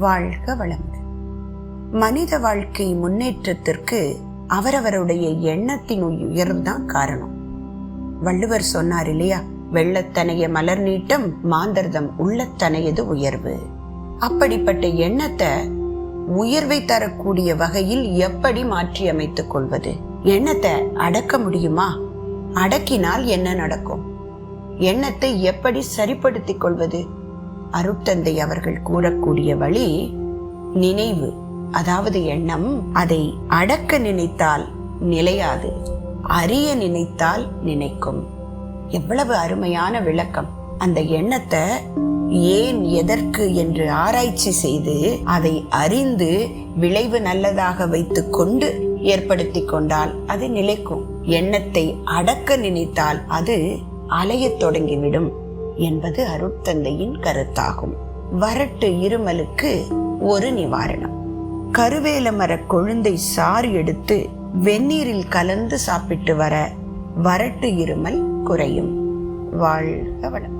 வாழ்க வளமுடன். மனித வாழ்க்கை முன்னேற்றத்திற்கு அவரவருடைய எண்ணத்தின் உயர்வுதான் காரணம். வள்ளுவர் சொன்னார் இல்லையா, வெள்ளத்தனைய மலர் நீட்டம் மாந்தர்தம் உள்ளத்தனையது உயர்வு. அப்படிப்பட்ட எண்ணத்தை உயர்வை தரக்கூடிய வகையில் எப்படி மாற்றி அமைத்துக் கொள்வது? எண்ணத்தை அடக்க முடியுமா? அடக்கினால் என்ன நடக்கும்? எண்ணத்தை எப்படி சரிப்படுத்திக் கொள்வது? அருட்தந்தை அவர்கள் கூறக்கூடிய வழி நினைவு. அதாவது எண்ணம் அதை அடக்க நினைத்தால் நிலையாது, அறிய நினைத்தால் நினைக்கும். எவ்வளவு அருமையான விளக்கம்! அந்த எண்ணத்தை ஏன் எதற்கு என்று ஆராய்ச்சி செய்து அதை அறிந்து விளைவு நல்லதாக வைத்துக் கொண்டு ஏற்படுத்தி கொண்டால் அது நிலைக்கும். எண்ணத்தை அடக்க நினைத்தால் அது அலையத் தொடங்கிவிடும் என்பது அருட்தந்தையின் கருத்தாகும். வறட்டு இருமலுக்கு ஒரு நிவாரணம். கருவேல மர கொழுந்தை சாறு எடுத்து வெந்நீரில் கலந்து சாப்பிட்டு வர வறட்டு இருமல் குறையும். வாழ்க வளம்.